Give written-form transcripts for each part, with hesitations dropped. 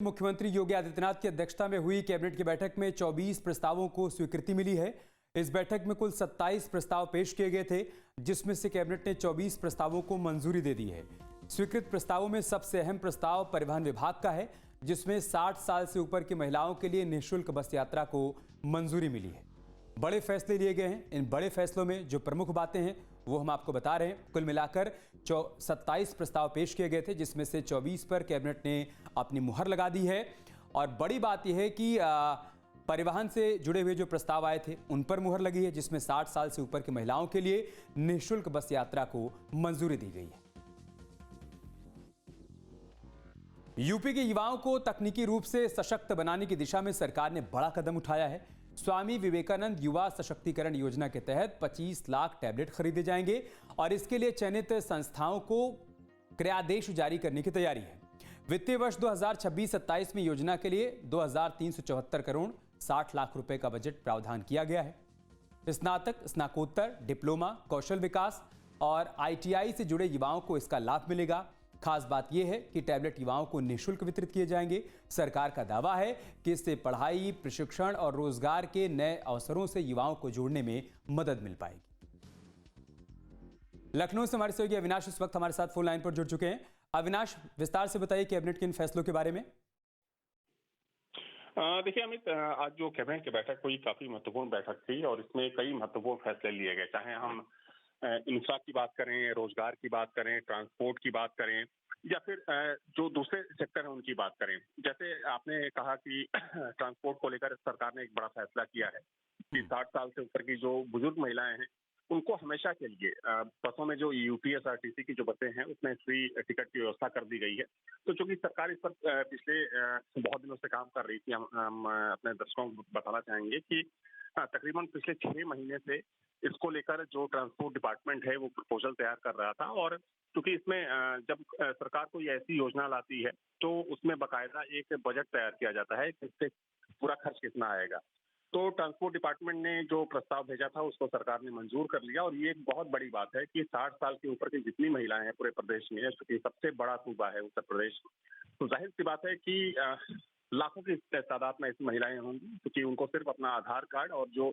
मुख्यमंत्री योगी आदित्यनाथ की अध्यक्षता में हुई कैबिनेट की बैठक में 24 प्रस्तावों को स्वीकृति मिली है। इस बैठक में कुल 27 प्रस्ताव पेश किए गए थे, जिसमें से कैबिनेट ने 24 प्रस्तावों को मंजूरी दे दी है। स्वीकृत प्रस्तावों में सबसे अहम प्रस्ताव परिवहन विभाग का है, जिसमें 60 साल से ऊपर की महिलाओं के लिए निःशुल्क बस यात्रा को मंजूरी मिली है। बड़े फैसले लिए गए हैं। इन बड़े फैसलों में जो प्रमुख बातें हैं वो हम आपको बता रहे हैं। कुल मिलाकर 27 प्रस्ताव पेश किए गए थे, जिसमें से 24 पर कैबिनेट ने अपनी मुहर लगा दी है। और बड़ी बात यह है कि परिवहन से जुड़े हुए जो प्रस्ताव आए थे उन पर मुहर लगी है, जिसमें 60 साल से ऊपर की महिलाओं के लिए निःशुल्क बस यात्रा को मंजूरी दी गई है। यूपी के युवाओं को तकनीकी रूप से सशक्त बनाने की दिशा में सरकार ने बड़ा कदम उठाया है। स्वामी विवेकानंद युवा सशक्तिकरण योजना के तहत 25 लाख टैबलेट खरीदे जाएंगे और इसके लिए चयनित संस्थाओं को क्रयादेश जारी करने की तैयारी है। वित्तीय वर्ष 2026-27 में योजना के लिए 2374 करोड़ 60 लाख रुपए का बजट प्रावधान किया गया है। स्नातक, स्नाकोत्तर, डिप्लोमा, कौशल विकास और ITI से जुड़े युवाओं को इसका लाभ मिलेगा। खास बात यह है कि टैबलेट युवाओं को निःशुल्क वितरित किए जाएंगे। सरकार का दावा है कि इससे पढ़ाई, प्रशिक्षण और रोजगार के नए अवसरों से युवाओं को जोड़ने में मदद मिल पाएगी। लखनऊ से हमारे सहयोगी अविनाश इस वक्त हमारे साथ फोन लाइन पर जुड़ चुके हैं। अविनाश, विस्तार से बताइए कैबिनेट के इन फैसलों के बारे में। देखिए अमित, आज जो कैबिनेट की बैठक हुई काफी महत्वपूर्ण बैठक थी और इसमें कई महत्वपूर्ण फैसले लिए गए। चाहे हम इंफ्रा की बात करें, रोजगार की बात करें, ट्रांसपोर्ट की बात करें या फिर जो दूसरे सेक्टर है उनकी बात करें। जैसे आपने कहा कि ट्रांसपोर्ट को लेकर सरकार ने एक बड़ा फैसला किया है कि 60 साल से ऊपर की जो बुजुर्ग महिलाएं हैं उनको हमेशा के लिए बसों में जो UPSRTC की जो बसें हैं उसमें फ्री टिकट की व्यवस्था कर दी गई है। तो चूंकि सरकार इस पर पिछले बहुत दिनों से काम कर रही थी, हम अपने दर्शकों को बताना चाहेंगे कि तकरीबन पिछले 6 महीने से इसको लेकर जो ट्रांसपोर्ट डिपार्टमेंट है वो प्रपोजल तैयार कर रहा था। और क्योंकि इसमें जब सरकार कोई ऐसी योजना लाती है तो उसमें बाकायदा एक बजट तैयार किया जाता है, इससे पूरा खर्च कितना आएगा। तो ट्रांसपोर्ट डिपार्टमेंट ने जो प्रस्ताव भेजा था उसको सरकार ने मंजूर कर लिया। और ये एक बहुत बड़ी बात है कि 60 साल के ऊपर की जितनी महिलाएं हैं पूरे प्रदेश में, क्योंकि सबसे बड़ा सूबा है उत्तर प्रदेश, तो जाहिर सी बात है कि लाखों की तादाद में ऐसी महिलाएं होंगी, क्योंकि उनको सिर्फ अपना आधार कार्ड और जो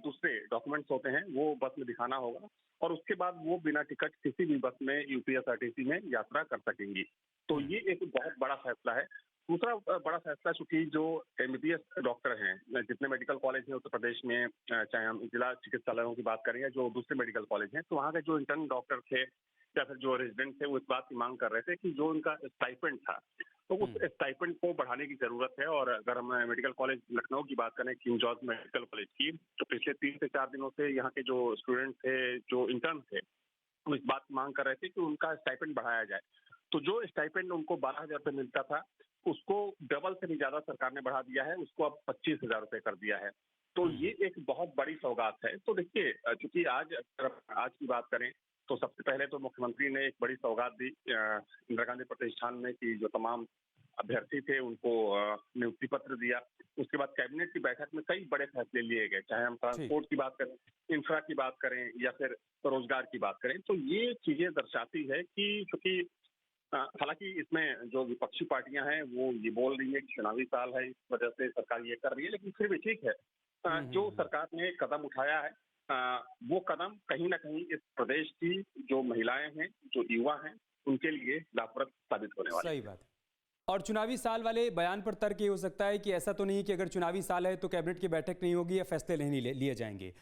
दूसरे डॉक्यूमेंट्स होते हैं वो बस में दिखाना होगा और उसके बाद वो बिना टिकट किसी भी बस में UPSRTC में यात्रा कर सकेंगी। तो ये एक बहुत बड़ा फैसला है। दूसरा बड़ा फैसला, चूंकि जो MBBS डॉक्टर हैं, जितने मेडिकल कॉलेज हैं उत्तर प्रदेश में, चाहे हम जिला चिकित्सालयों की बात करें या जो दूसरे मेडिकल कॉलेज हैं, तो वहाँ के जो इंटर्न डॉक्टर थे या फिर जो रेजिडेंट थे वो इस बात की मांग कर रहे थे कि जो उनका स्टाइपेंड था तो उस स्टाइपेंड को बढ़ाने की जरूरत है। और अगर हम मेडिकल कॉलेज लखनऊ की बात करें, किंग जॉर्ज मेडिकल कॉलेज की, तो पिछले 3 से 4 दिनों से यहाँ के जो स्टूडेंट थे, जो इंटर्न थे, वो इस बात की मांग कर रहे थे कि उनका स्टाइपेंड बढ़ाया जाए। तो जो स्टाइपेंड उनको 12,000 रुपये मिलता था उसको डबल से भी ज्यादा सरकार ने बढ़ा दिया है, उसको अब 25,000 रुपये कर दिया है। तो ये एक बहुत बड़ी सौगात है। तो देखिए, चूंकि आज की बात करें तो सबसे पहले तो मुख्यमंत्री ने एक बड़ी सौगात दी इंदिरा गांधी प्रतिष्ठान में कि जो तमाम अभ्यर्थी थे उनको नियुक्ति पत्र दिया। उसके बाद कैबिनेट की बैठक में कई बड़े फैसले लिए गए, चाहे हम ट्रांसपोर्ट की बात करें, इंफ्रा की बात करें या फिर रोजगार की बात करें। तो ये चीजें दर्शाती है कि चूंकि हालांकि इसमें जो विपक्षी पार्टियां हैं वो ये बोल रही है कि चुनावी साल है, इस वजह से सरकार ये कर रही है, लेकिन फिर भी ठीक है। जो सरकार ने कदम उठाया है वो कदम कहीं ना कहीं इस प्रदेश की जो महिलाएं हैं, जो युवा हैं, उनके लिए लाभप्रद साबित होने वाले। सही बात है। और चुनावी साल वाले बयान पर तर्क ये हो सकता है कि ऐसा तो नहीं कि अगर चुनावी साल है तो कैबिनेट की बैठक नहीं होगी या फैसले नहीं लिए जाएंगे।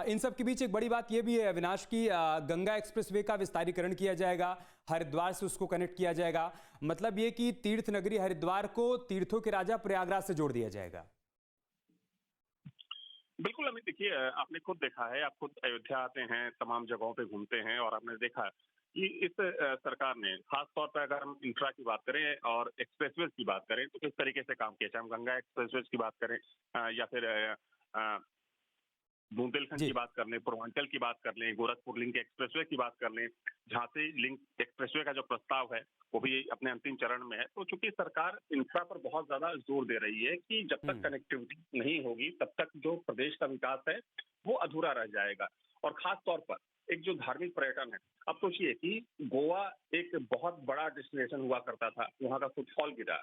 इन सब के बीच एक बड़ी बात यह भी है अविनाश की गंगा एक्सप्रेसवे का विस्तारीकरण किया जाएगा, हरिद्वार से उसको कनेक्ट किया जाएगा। मतलब ये कि तीर्थ नगरी हरिद्वार को तीर्थों के राजा प्रयागराज से जोड़ दिया जाएगा। बिल्कुल अमित, देखिए आपने खुद देखा है, आप खुद अयोध्या आते हैं, तमाम जगहों पे घूमते हैं और आपने देखा कि इस सरकार ने खास तौर पर अगर हम इंफ्रा की बात करें और एक्सप्रेसवेज की बात करें तो किस तरीके से काम किया, चाहे हम गंगा एक्सप्रेसवेज की बात करें या फिर बुंदेलखंड की बात कर लें, पूर्वांचल की बात कर लें, गोरखपुर लिंक एक्सप्रेसवे की बात कर लें, झांसी लिंक एक्सप्रेसवे का जो प्रस्ताव है वो भी अपने अंतिम चरण में है। तो चूंकि सरकार इंफ्रा पर बहुत ज्यादा जोर दे रही है कि जब तक कनेक्टिविटी नहीं होगी तब तक जो प्रदेश का विकास है वो अधूरा रह जाएगा। और खास तौर पर एक जो धार्मिक पर्यटन है, अब सोचिए कि गोवा एक बहुत बड़ा डेस्टिनेशन हुआ करता था, वहाँ का फुटफॉल गिरा,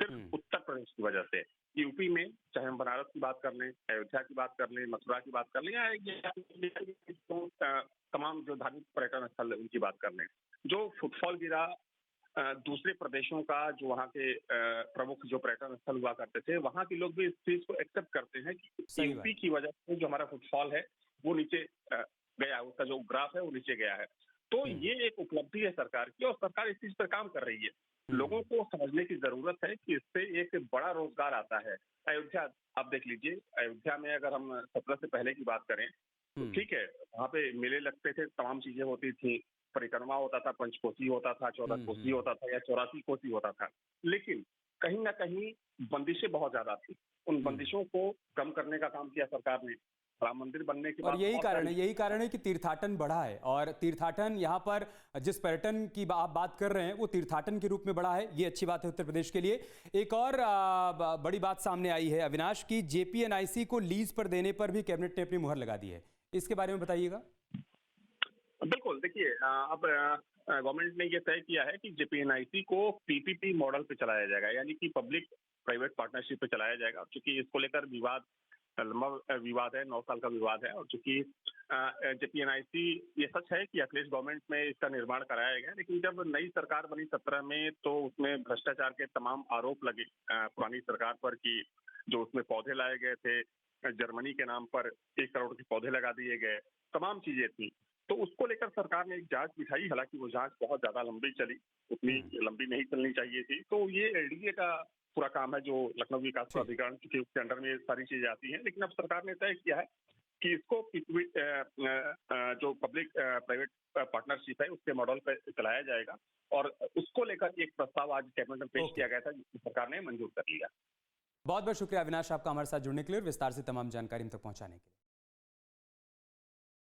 सिर्फ उत्तर प्रदेश की वजह से। यूपी में चाहे हम बनारस की बात कर लें, अयोध्या की बात कर लें, मथुरा की बात कर लें, या तमाम जो धार्मिक पर्यटन स्थल उनकी बात कर लें, जो फुटफॉल गिरा दूसरे प्रदेशों का, जो वहाँ के प्रमुख जो पर्यटन स्थल हुआ करते थे, वहाँ के लोग भी इस चीज को एक्सेप्ट करते हैं कि सही यूपी बात। की वजह से जो हमारा फुटफॉल है वो नीचे गया, उसका जो ग्राफ है वो नीचे गया है। तो ये एक उपलब्धि है सरकार की, और सरकार इस चीज पर काम कर रही है। लोगों को समझने की जरूरत है कि इससे एक बड़ा रोजगार आता है। अयोध्या आप देख लीजिए, अयोध्या में अगर हम 17 से पहले की बात करें तो ठीक है, वहाँ पे मेले लगते थे, तमाम चीजें होती थी, परिक्रमा होता था, पंचकोसी होता था, 14 कोसी होता था, या 84 कोसी होता था। लेकिन कहीं ना कहीं बंदिशें बहुत ज्यादा थी। उन बंदिशों को कम करने का काम किया सरकार ने। राम मंदिर बनने के और बाद यही बहुत कारण सारी है, यही कारण है कि तीर्थाटन बढ़ा है। और तीर्थाटन यहाँ पर जिस पर्यटन की आप बात कर रहे हैं वो तीर्थाटन के रूप में बढ़ा है। ये अच्छी बात है उत्तर प्रदेश के लिए। एक और बड़ी बात सामने आई है अविनाश की, जेपीएनआईसी को लीज पर देने पर भी कैबिनेट ने अपनी मुहर लगा दी है। इसके बारे में बताइएगा। बिल्कुल, देखिए अब गवर्नमेंट ने ये तय किया है कि जेपीएनआईसी को पीपीपी मॉडल पे चलाया जाएगा, यानी कि पब्लिक प्राइवेट पार्टनरशिप पे चलाया जाएगा। क्योंकि इसको लेकर लंबा विवाद है, 9 साल का विवाद है। और चूंकि जेपीएनआईसी, ये सच है कि अखिलेश गवर्नमेंट में इसका निर्माण कराया गया, लेकिन जब नई सरकार बनी 17 में तो उसमें भ्रष्टाचार के तमाम आरोप लगे पुरानी सरकार पर, कि जो उसमें पौधे लाए गए थे जर्मनी के नाम पर, 1 करोड़ के पौधे लगा दिए गए, तमाम चीजें थी। तो उसको लेकर सरकार ने एक जांच बिठाई, हालांकि वो जांच बहुत ज्यादा लंबी चली, उतनी लंबी नहीं चलनी चाहिए थी। तो ये एलडीए का पूरा काम है, जो लखनऊ विकास प्राधिकरण के उसके अंडर में ये सारी चीजें आती हैं। लेकिन अब सरकार ने तय किया है कि इसको जो पब्लिक प्राइवेट पार्टनरशिप है उसके मॉडल पर चलाया जाएगा। और उसको लेकर एक प्रस्ताव आज कैबिनेट में पेश किया गया था, जिसको सरकार ने मंजूर कर लिया। बहुत बहुत शुक्रिया अविनाश आपका हमारे साथ जुड़ने के लिए और विस्तार से तमाम जानकारी हम तक पहुंचाने के लिए।